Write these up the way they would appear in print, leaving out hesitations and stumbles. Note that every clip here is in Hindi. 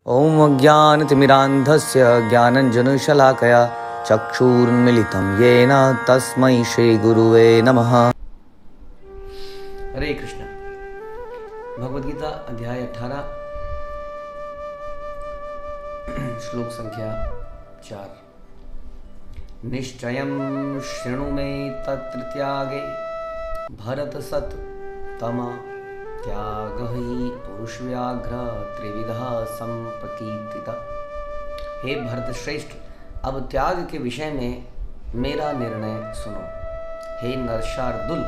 ॐ अज्ञानतिमिरान्धस्य ज्ञानञ्जनशलाकया चक्षुरुन्मीलितं येन तस्मै श्रीगुरुवे नमः। हरे कृष्ण। भगवद्गीता अध्याय 18 श्लोक संख्या 4। निश्चयं शृणु मे तत्र त्यागे भरतसत् तमा त्याग ही पुरुष व्याघ्र त्रिविधा संप्रकीर्तिता। हे भरत श्रेष्ठ, अब त्याग के विषय में मेरा निर्णय सुनो। हे नरशार्दुल,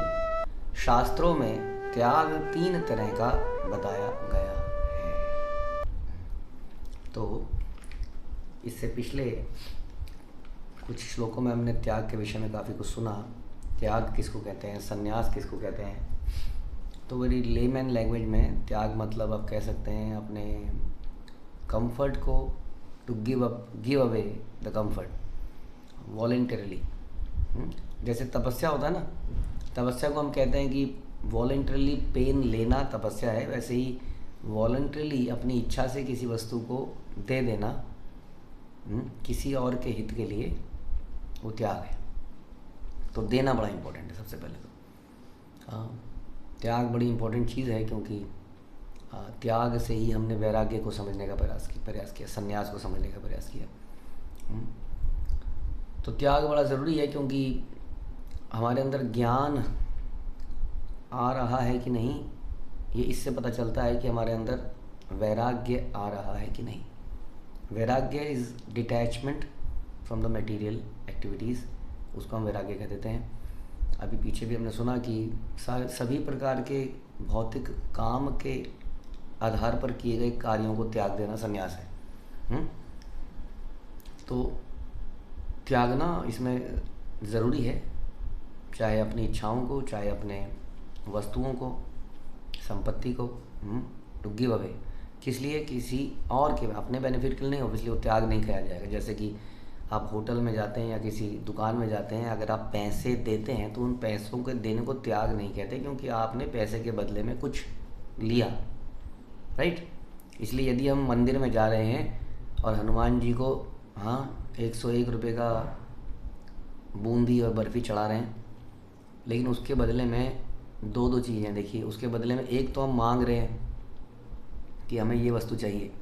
शास्त्रों में त्याग 3 तरह का बताया गया है। तो इससे पिछले कुछ श्लोकों में हमने त्याग के विषय में काफ़ी कुछ सुना। त्याग किसको कहते हैं, संन्यास किसको कहते हैं। तो वेरी लेमैन लैंग्वेज में त्याग मतलब आप कह सकते हैं अपने कंफर्ट को to give away the comfort voluntarily. जैसे तपस्या होता है ना, तपस्या को हम कहते हैं कि वॉलेंटरली पेन लेना तपस्या है। वैसे ही वॉलेंटरली अपनी इच्छा से किसी वस्तु को दे देना किसी और के हित के लिए, वो त्याग है। तो देना बड़ा इम्पोर्टेंट है सबसे पहले तो। हाँ, त्याग बड़ी इम्पोर्टेंट चीज़ है, क्योंकि त्याग से ही हमने वैराग्य को समझने का प्रयास किया, संन्यास को समझने का प्रयास किया। तो त्याग बड़ा ज़रूरी है, क्योंकि हमारे अंदर ज्ञान आ रहा है कि नहीं, ये इससे पता चलता है कि हमारे अंदर वैराग्य आ रहा है कि नहीं। वैराग्य is detachment from the material activities, उसको हम वैराग्य कह देते हैं। अभी पीछे भी हमने सुना कि सभी प्रकार के भौतिक काम के आधार पर किए गए कार्यों को त्याग देना संन्यास है। तो त्यागना इसमें ज़रूरी है, चाहे अपनी इच्छाओं को, चाहे अपने वस्तुओं को, संपत्ति को, टू गिव अवे। किस लिए? किसी और के, अपने बेनिफिट के लिए नहीं, ऑब्वियसली वो त्याग नहीं किया जाएगा। जैसे कि आप होटल में जाते हैं या किसी दुकान में जाते हैं, अगर आप पैसे देते हैं तो उन पैसों के देने को त्याग नहीं कहते, क्योंकि आपने पैसे के बदले में कुछ लिया, राइट। इसलिए यदि हम मंदिर में जा रहे हैं और हनुमान जी को 101 रुपये का बूंदी और बर्फ़ी चढ़ा रहे हैं, लेकिन उसके बदले में दो चीज़ें देखिए। उसके बदले में एक तो हम मांग रहे हैं कि हमें ये वस्तु चाहिए,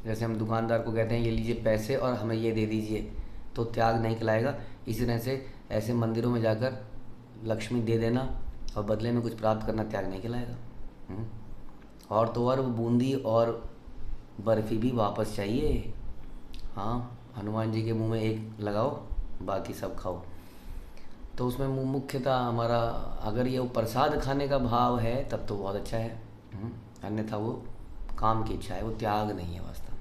जैसे हम दुकानदार को कहते हैं ये लीजिए पैसे और हमें ये दे दीजिए, तो त्याग नहीं कहलाएगा। इसी तरह से ऐसे मंदिरों में जाकर लक्ष्मी दे देना और बदले में कुछ प्राप्त करना त्याग नहीं कहलाएगा। और तो और वो बूंदी और बर्फ़ी भी वापस चाहिए। हाँ, हनुमान जी के मुंह में एक लगाओ, बाकी सब खाओ। तो उसमें मुख्यतः हमारा, अगर ये प्रसाद खाने का भाव है तब तो बहुत अच्छा है, अन्यथा वो काम की इच्छा है, वो त्याग नहीं है वास्तव में।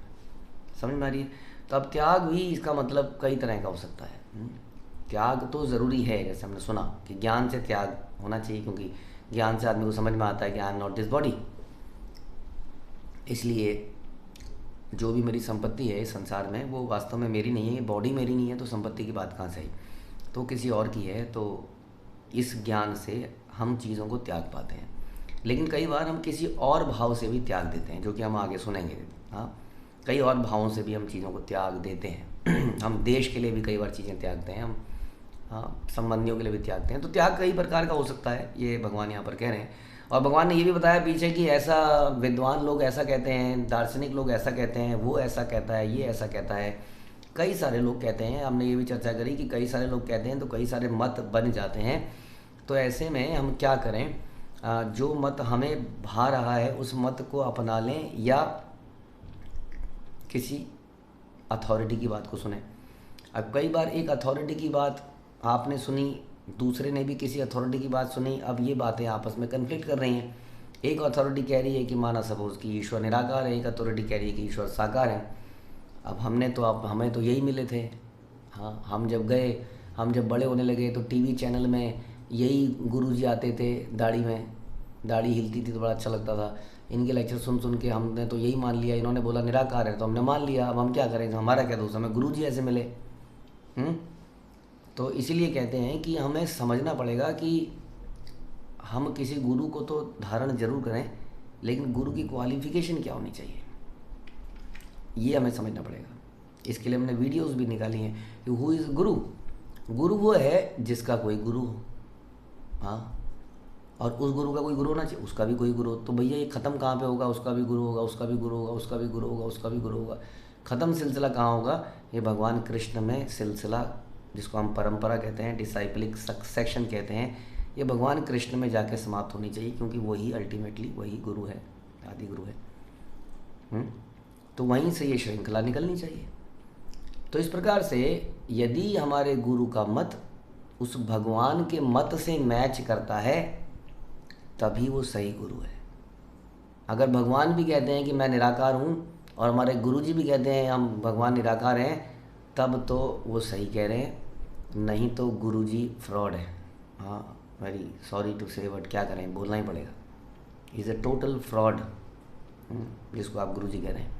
समझ में आ रही है? तो अब त्याग भी, इसका मतलब कई तरह का हो सकता है। त्याग तो ज़रूरी है, जैसे हमने सुना कि ज्ञान से त्याग होना चाहिए, क्योंकि ज्ञान से आदमी को समझ में आता है कि I am not this body. इसलिए जो भी मेरी संपत्ति है इस संसार में, वो वास्तव में मेरी नहीं है। ये बॉडी मेरी नहीं है तो संपत्ति की बात कहाँ से आई, तो किसी और की है। तो इस ज्ञान से हम चीज़ों को त्याग पाते हैं। लेकिन कई बार हम किसी और भाव से भी त्याग देते हैं, जो कि हम आगे सुनेंगे। हाँ, कई और भावों से भी हम चीज़ों को त्याग देते हैं। हम देश के लिए भी कई बार चीज़ें त्यागते हैं, हम संबंधियों के लिए भी त्यागते हैं। तो त्याग कई प्रकार का हो सकता है, ये भगवान यहाँ पर कह रहे हैं। और भगवान ने ये भी बताया पीछे कि ऐसा विद्वान लोग ऐसा कहते हैं, दार्शनिक लोग ऐसा कहते हैं, वो ऐसा कहता है, ये ऐसा कहता है। कई सारे लोग कहते हैं, हमने ये भी चर्चा करी कि कई सारे लोग कहते हैं तो कई सारे मत बन जाते हैं। तो ऐसे में हम क्या करें, जो मत हमें भा रहा है उस मत को अपना लें, या किसी अथॉरिटी की बात को सुने। अब कई बार एक अथॉरिटी की बात आपने सुनी, दूसरे ने भी किसी अथॉरिटी की बात सुनी, अब ये बातें आपस में कन्फ्लिक्ट कर रही हैं। एक अथॉरिटी कह रही है कि माना सपोज कि ईश्वर निराकार है, एक अथॉरिटी कह रही है कि ईश्वर साकार है। अब हमें तो यही मिले थे। हाँ, हम जब बड़े होने लगे तो टीवी चैनल में यही गुरुजी आते थे, दाढ़ी हिलती थी तो बड़ा अच्छा लगता था। इनके लेक्चर सुन के हमने तो यही मान लिया, इन्होंने बोला निराकार है तो हमने मान लिया। अब हम क्या करें, हमारा क्या दोष, हमें गुरुजी ऐसे मिले। तो इसीलिए कहते हैं कि हमें समझना पड़ेगा कि हम किसी गुरु को तो धारण जरूर करें, लेकिन गुरु की क्वालिफिकेशन क्या होनी चाहिए। ये हमें समझना पड़ेगा। इसके लिए हमने वीडियोस भी निकाली हैं कि हु इज़ गुरु। गुरु वो है जिसका कोई गुरु हो। हाँ, और उस गुरु का कोई गुरु होना चाहिए, उसका भी कोई गुरु हो। तो भैया ये ख़त्म कहाँ पे होगा? उसका भी गुरु होगा, उसका भी गुरु होगा, उसका भी गुरु होगा, उसका भी गुरु होगा। ख़त्म सिलसिला कहाँ होगा? ये भगवान कृष्ण में सिलसिला, जिसको हम परंपरा कहते हैं, डिसाइपलिक सेक्शन कहते हैं, ये भगवान कृष्ण में जाके समाप्त होनी चाहिए, क्योंकि वही अल्टीमेटली वही गुरु है, आदि गुरु है। तो वहीं से ये श्रृंखला निकलनी चाहिए। तो इस प्रकार से यदि हमारे गुरु का मत उस भगवान के मत से मैच करता है तभी वो सही गुरु है। अगर भगवान भी कहते हैं कि मैं निराकार हूँ और हमारे गुरुजी भी कहते हैं हम भगवान निराकार हैं, तब तो वो सही कह रहे हैं, नहीं तो गुरुजी फ्रॉड है। हाँ, वेरी सॉरी टू से, बट क्या करें, बोलना ही पड़ेगा। इज़ ए टोटल फ्रॉड, जिसको आप गुरुजी कह रहे हैं।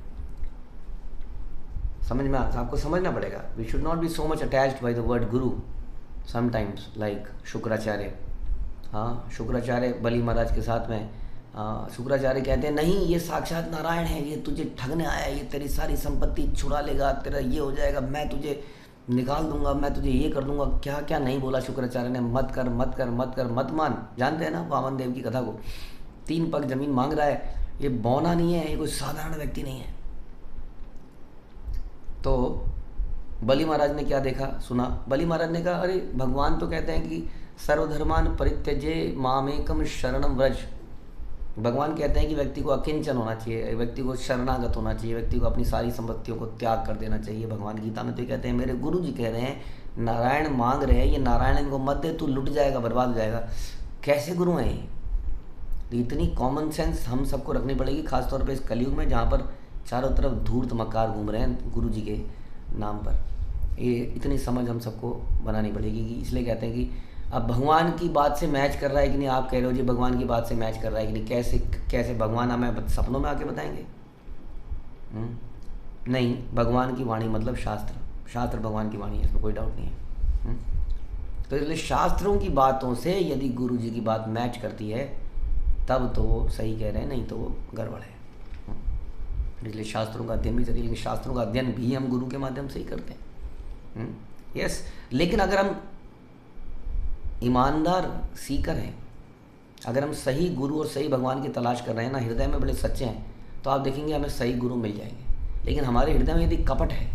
समझ में आपको समझना पड़ेगा। We should not be so much attached by the word guru sometimes, like Shukracharya. हाँ, शुक्राचार्य बलि महाराज के साथ में शुक्राचार्य कहते हैं नहीं ये साक्षात नारायण है, ये तुझे ठगने आया है, ये तेरी सारी संपत्ति छुड़ा लेगा, तेरा ये हो जाएगा, मैं तुझे निकाल दूंगा, मैं तुझे ये कर दूंगा। क्या क्या नहीं बोला शुक्राचार्य ने, मत कर मत कर मत कर मत मान। जानते हैं ना वामन देव की कथा को, 3 पग जमीन मांग रहा है, ये बौना नहीं है, ये कोई साधारण व्यक्ति नहीं है। तो बलि महाराज ने क्या देखा सुना? बलि महाराज ने कहा अरे भगवान तो कहते हैं कि सर्वधर्मान परित्यजे मामेकम शरणम व्रज। भगवान कहते हैं कि व्यक्ति को अकिंचन होना चाहिए, व्यक्ति को शरणागत होना चाहिए, व्यक्ति को अपनी सारी संपत्तियों को त्याग कर देना चाहिए। भगवान गीता में तो कहते हैं, मेरे गुरु जी कह रहे हैं नारायण मांग रहे हैं, ये नारायण इनको मत दे, तू लुट जाएगा, बर्बाद हो जाएगा। कैसे गुरु हैं ये? तो इतनी कॉमन सेंस हम सबको रखनी पड़ेगी, खासतौर पर इस कलयुग में जहाँ पर चारों तरफ धूर्त मक्कार घूम रहे हैं गुरु जी के नाम पर। ये इतनी समझ हम सबको बनानी पड़ेगी कि इसलिए कहते हैं कि अब भगवान की बात से मैच कर रहा है कि नहीं। आप कह रहे हो जी भगवान की बात से मैच कर रहा है कि नहीं, कैसे कैसे भगवान हमें सपनों में आके बताएंगे? नहीं, भगवान की वाणी मतलब शास्त्र, शास्त्र भगवान की वाणी है, इसमें कोई डाउट नहीं है। तो इसलिए शास्त्रों की बातों से यदि गुरु जी की बात मैच करती है तब तो वो सही कह रहे हैं, नहीं तो वो गड़बड़ है। इसलिए शास्त्रों का अध्ययन भी चाहिए, लेकिन शास्त्रों का अध्ययन भी हम गुरु के माध्यम से ही करते हैं। यस, लेकिन अगर हम ईमानदार सीकर हैं, अगर हम सही गुरु और सही भगवान की तलाश कर रहे हैं ना, हृदय में बड़े सच्चे हैं, तो आप देखेंगे हमें सही गुरु मिल जाएंगे। लेकिन हमारे हृदय में यदि कपट है,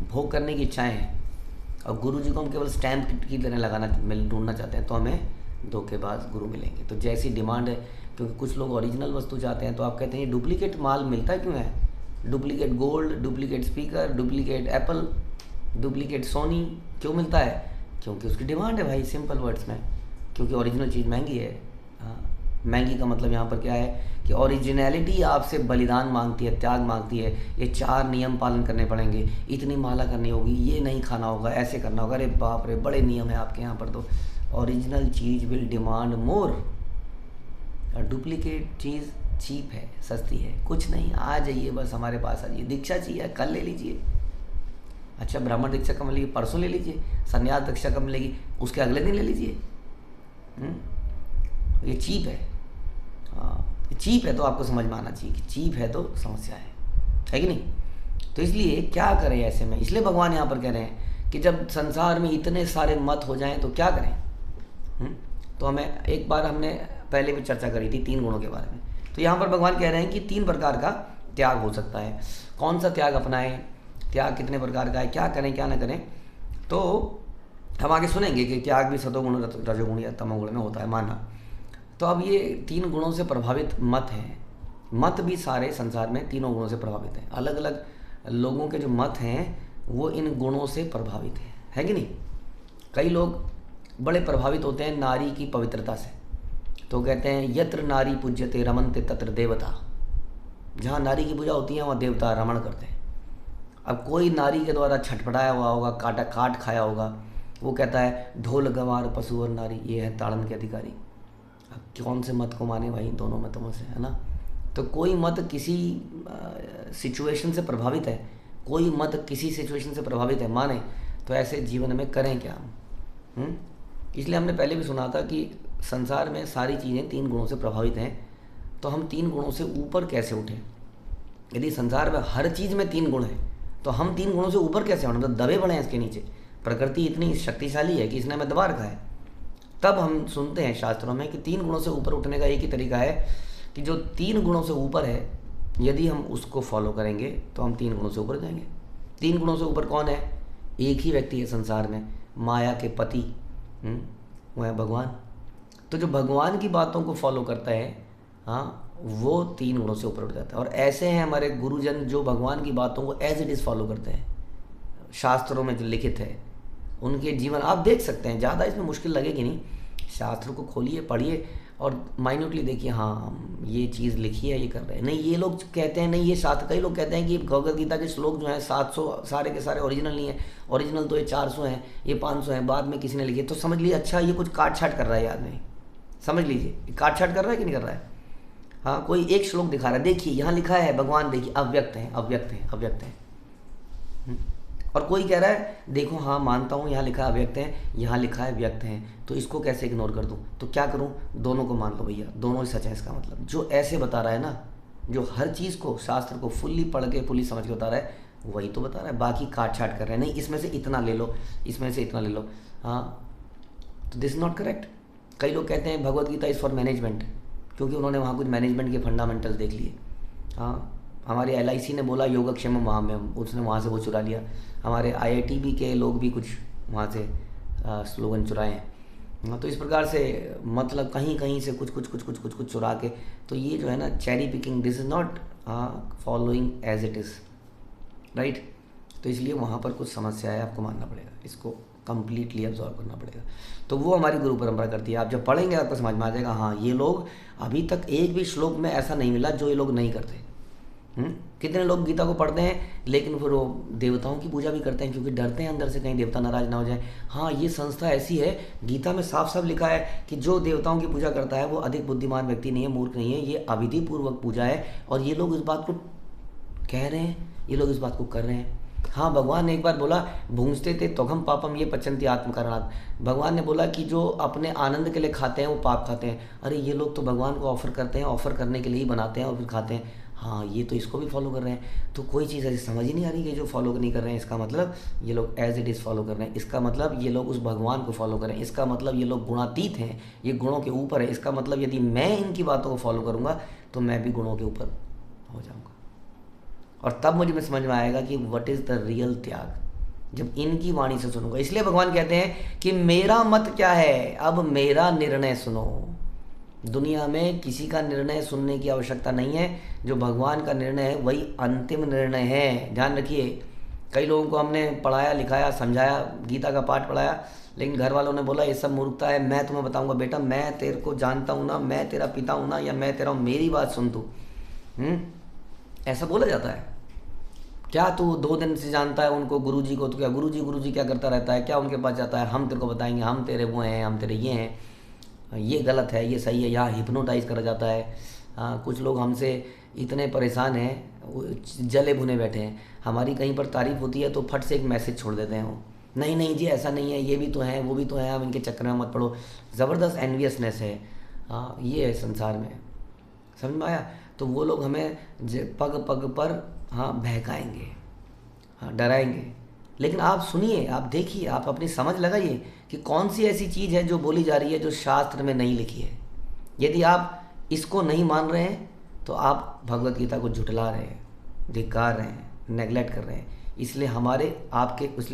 भोग करने की इच्छाएं हैं और गुरु जी को हम केवल स्टैम्प की तरह लगाना ढूंढना चाहते हैं, तो हमें धोखेबाज गुरु मिलेंगे। तो जैसी डिमांड है, क्योंकि कुछ लोग ओरिजिनल वस्तु चाहते हैं, तो आप कहते हैं ये डुप्लीकेट माल मिलता क्यों है? Duplicate gold, duplicate speaker, duplicate Apple, duplicate Sony क्यों मिलता है? क्योंकि उसकी डिमांड है भाई, सिंपल वर्ड्स में, क्योंकि ओरिजिनल चीज़ महंगी है। हाँ, महंगी का मतलब यहाँ पर क्या है कि ओरिजिनलिटी आपसे बलिदान मांगती है, त्याग मांगती है। ये 4 नियम पालन करने पड़ेंगे, इतनी माला करनी होगी, ये नहीं खाना होगा, ऐसे करना होगा। अरे बाप रे, बड़े नियम है आपके यहाँ पर। तो original cheese will demand more, और डुप्लीकेट चीज़ चीप है, सस्ती है, कुछ नहीं। आ जाइए बस, हमारे पास आ जाइए। दीक्षा चाहिए कल ले लीजिए, अच्छा ब्राह्मण दीक्षा कब मिलेगी? परसों ले लीजिए। संन्यास दीक्षा कब मिलेगी? उसके अगले दिन ले लीजिए। ये चीप है। हाँ, चीप है तो आपको समझ में आना चाहिए कि चीप है तो समस्या है कि नहीं? तो इसलिए क्या करें ऐसे में? इसलिए भगवान यहाँ पर कह रहे हैं कि जब संसार में इतने सारे मत हो जाएं तो क्या करें। तो हमें एक बार हमने पहले भी चर्चा करी थी 3 गुणों के बारे में। तो यहाँ पर भगवान कह रहे हैं कि 3 प्रकार का त्याग हो सकता है। कौन सा त्याग अपनाएं, त्याग कितने प्रकार का है, क्या करें क्या ना करें, तो हम आगे सुनेंगे कि त्याग भी सतोगुण, रजोगुण या तमोगुण में होता है माना। तो अब ये 3 गुणों से प्रभावित मत हैं। मत भी सारे संसार में तीनों गुणों से प्रभावित हैं। अलग अलग लोगों के जो मत हैं वो इन गुणों से प्रभावित है कि नहीं? कई लोग बड़े प्रभावित होते हैं नारी की पवित्रता से, तो कहते हैं यत्र नारी पूज्यते रमन्ते तत्र देवता। जहाँ नारी की पूजा होती है वहाँ देवता रमण करते हैं। अब कोई नारी के द्वारा छटपटाया हुआ होगा, काट खाया होगा, वो कहता है ढोल गंवार पशु और नारी, ये है ताड़न के अधिकारी। अब कौन से मत को माने भाई? दोनों मतों से, है ना? तो कोई मत किसी सिचुएशन से प्रभावित है, कोई मत किसी सिचुएशन से प्रभावित है, माने तो ऐसे जीवन में करें क्या हम? इसलिए हमने पहले भी सुना था कि संसार में सारी चीज़ें 3 गुणों से प्रभावित हैं। तो हम 3 गुणों से ऊपर कैसे उठें? यदि संसार में हर चीज़ में 3 गुण हैं तो हम 3 गुणों से ऊपर कैसे होना, तो दबे पड़े हैं इसके नीचे। प्रकृति इतनी शक्तिशाली है कि इसने हमें दबा रखा है। तब हम सुनते हैं शास्त्रों में कि 3 गुणों से ऊपर उठने का एक ही तरीका है कि जो 3 गुणों से ऊपर है यदि हम उसको फॉलो करेंगे तो हम 3 गुणों से ऊपर जाएंगे। 3 गुणों से ऊपर कौन है? एक ही व्यक्ति है संसार में, माया के पति, वो है भगवान। तो जो भगवान की बातों को फॉलो करता है, हाँ, वो 3 गुणों से ऊपर उठ जाता है। और ऐसे हैं हमारे गुरुजन जो भगवान की बातों को एज इट इज़ फॉलो करते हैं। शास्त्रों में जो लिखित है उनके जीवन आप देख सकते हैं, ज़्यादा इसमें मुश्किल लगेगी नहीं। शास्त्र को खोलिए, पढ़िए और माइन्यूटली देखिए, हाँ ये चीज़ लिखी है, ये कर रहे हैं। नहीं, ये लोग कहते हैं नहीं ये शास्त्र, कई लोग कहते हैं कि भगवद गीता के श्लोक जो हैं 700 सारे के सारे ओरिजिनल नहीं है, ओरिजिनल तो ये 400 हैं, ये 500 हैं, बाद में किसी ने लिखे। तो समझ लीजिए अच्छा ये कुछ काट छाट कर रहा है ये आदमी, समझ लीजिए काट छाट कर रहा है कि नहीं कर रहा है। हाँ, कोई एक श्लोक दिखा रहा है, देखिए यहाँ लिखा है भगवान, देखिए अव्यक्त है, अव्यक्त है, अव्यक्त है। और कोई कह रहा है देखो हाँ मानता हूँ यहाँ लिखा है अव्यक्त है, यहाँ लिखा है व्यक्त है, तो इसको कैसे इग्नोर कर दूँ? तो क्या करूँ? दोनों को मान लो भैया, दोनों ही सच है। इसका मतलब जो ऐसे बता रहा है ना, जो हर चीज़ को शास्त्र को फुल्ली पढ़ के फुल्ली समझ के बता रहा है, वही तो बता रहा है। बाकी काट छाट कर रहे हैं, नहीं इसमें से इतना ले लो, इसमें से इतना ले लो, हाँ, तो दिस इज़ नॉट करेक्ट। कई लोग कहते हैं Bhagavad Gita is for management, क्योंकि उन्होंने वहाँ कुछ मैनेजमेंट के फंडामेंटल्स देख लिए। हाँ, हमारे LIC ने बोला योगक्षेमम महाम्यम, उसने वहाँ से वो चुरा लिया। हमारे IITB के लोग भी कुछ वहाँ से स्लोगन चुराए हैं। हाँ, तो इस प्रकार से मतलब कहीं कहीं से कुछ चुरा के, तो ये जो है ना cherry picking, this is not following as it is, right. तो इसलिए वहाँ पर कुछ समस्या है, आपको मानना पड़ेगा, इसको कंप्लीटली ऑब्जॉर्व करना पड़ेगा। तो वो हमारी गुरु परंपरा करती है। आप जब पढ़ेंगे आपको समझ में आ जाएगा, हाँ ये लोग अभी तक एक भी श्लोक में ऐसा नहीं मिला जो ये लोग नहीं करते। कितने लोग गीता को पढ़ते हैं लेकिन फिर वो देवताओं की पूजा भी करते हैं, क्योंकि डरते हैं अंदर से कहीं देवता नाराज ना हो जाए। हाँ, ये संस्था ऐसी है, गीता में साफ साफ लिखा है कि जो देवताओं की पूजा करता है वो अधिक बुद्धिमान व्यक्ति नहीं है, मूर्ख नहीं है, ये अविधि पूर्वक पूजा है। और ये लोग इस बात को कह रहे हैं, ये लोग इस बात को कर रहे हैं। हाँ, भगवान ने एक बार बोला भूंजते थे तोघम पापम ये पचंती आत्मकारणात्। भगवान ने बोला कि जो अपने आनंद के लिए खाते हैं वो पाप खाते हैं। अरे ये लोग तो भगवान को ऑफर करते हैं, ऑफर करने के लिए ही बनाते हैं और फिर खाते हैं। हाँ, ये तो इसको भी फॉलो कर रहे हैं। तो कोई चीज़ ऐसी समझ ही नहीं आ रही कि जो फॉलो नहीं कर रहे हैं, इसका मतलब ये लोग एज इट इज़ फॉलो कर रहे हैं, इसका मतलब ये लोग उस भगवान को फॉलो कर रहे हैं, इसका मतलब ये लोग गुणातीत हैं, ये गुणों के ऊपर है। इसका मतलब यदि मैं इनकी बातों को फॉलो करूँगा तो मैं भी गुणों के ऊपर हो जाऊँगा। और तब मुझे समझ में आएगा कि व्हाट इज़ द रियल त्याग, जब इनकी वाणी से सुनूंगा। इसलिए भगवान कहते हैं कि मेरा मत क्या है, अब मेरा निर्णय सुनो। दुनिया में किसी का निर्णय सुनने की आवश्यकता नहीं है, जो भगवान का निर्णय है वही अंतिम निर्णय है। ध्यान रखिए, कई लोगों को हमने पढ़ाया लिखाया समझाया, गीता का पाठ पढ़ाया, लेकिन घर वालों ने बोला ये सब मूर्खता है, मैं तुम्हें बताऊंगा बेटा, मैं तेरे को जानता हूँ ना, मैं तेरा पिता हूँ ना, या मैं तेरा हूँ, मेरी बात सुन तू। ऐसा बोला जाता है। क्या तू 2 दिन से जानता है उनको, गुरुजी को? तो क्या गुरुजी क्या करता रहता है, क्या उनके पास जाता है? हम तेरे को बताएंगे, हम तेरे वो हैं, हम तेरे ये हैं, ये गलत है, ये सही है। यहाँ हिप्नोटाइज करा जाता है। कुछ लोग हमसे इतने परेशान हैं, जले भुने बैठे हैं, हमारी कहीं पर तारीफ होती है तो फट से एक मैसेज छोड़ देते हैं वो, नहीं नहीं जी ऐसा नहीं है, ये भी तो है वो भी तो है, आप इनके चक्कर में मत पड़ो। ज़बरदस्त एनवियसनेस है। हाँ, ये है संसार में, समझ में आया? तो वो लोग हमें पग पग पर बहकाएंगे, डराएंगे। लेकिन आप सुनिए, आप देखिए, आप अपनी समझ लगाइए कि कौन सी ऐसी चीज़ है जो बोली जा रही है जो शास्त्र में नहीं लिखी है। यदि आप इसको नहीं मान रहे हैं तो आप भगवत गीता को झुठला रहे हैं, धिक्कार रहे हैं, नेगलेक्ट कर रहे हैं। इसलिए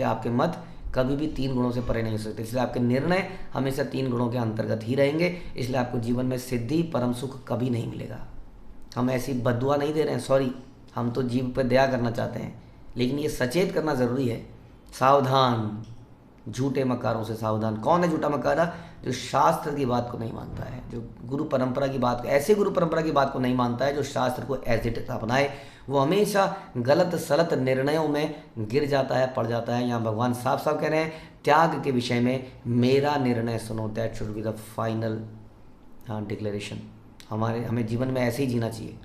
आपके मत कभी भी 3 गुणों से परे नहीं हो सकते। इसलिए आपके निर्णय हमेशा 3 गुणों के अंतर्गत ही रहेंगे। इसलिए आपको जीवन में सिद्धि परम सुख कभी नहीं मिलेगा। हम ऐसी बद्दुआ नहीं दे रहे हैं, सॉरी, हम तो जीव पर दया करना चाहते हैं, लेकिन ये सचेत करना ज़रूरी है। सावधान, झूठे मकारों से सावधान। कौन है झूठा मकारा? जो शास्त्र की बात को नहीं मानता है, जो गुरु परंपरा की बात, ऐसे गुरु परंपरा की बात को नहीं मानता है जो शास्त्र को एज इट अपनाए, वो हमेशा गलत सलत निर्णयों में गिर जाता है, पड़ जाता है। यहाँ भगवान साफ साफ कह रहे हैं त्याग के विषय में, मेरा निर्णय सुनो, that should be the final declaration. हमें जीवन में ऐसे ही जीना चाहिए।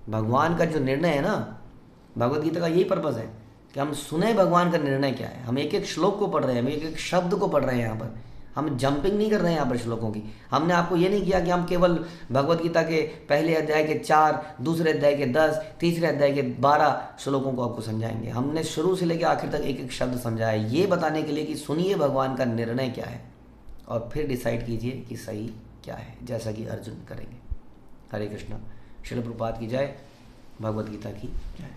भगवान का जो निर्णय है ना, भगवद गीता का यही पर्पज़ है कि हम सुने भगवान का निर्णय क्या है। हम एक एक श्लोक को पढ़ रहे हैं, हम एक एक शब्द को पढ़ रहे हैं यहाँ पर। हम जंपिंग नहीं कर रहे हैं यहाँ पर श्लोकों की। हमने आपको ये नहीं किया कि हम केवल भगवत गीता के पहले अध्याय के 4, दूसरे अध्याय के 10, तीसरे अध्याय के 12 श्लोकों को आपको समझाएंगे। हमने शुरू से लेकर आखिर तक एक एक शब्द समझाया, ये बताने के लिए कि सुनिए भगवान का निर्णय क्या है और फिर डिसाइड कीजिए कि सही क्या है, जैसा कि अर्जुन करेंगे। हरे कृष्णा। श्रील प्रभुपाद की जय, भगवत गीता की जय।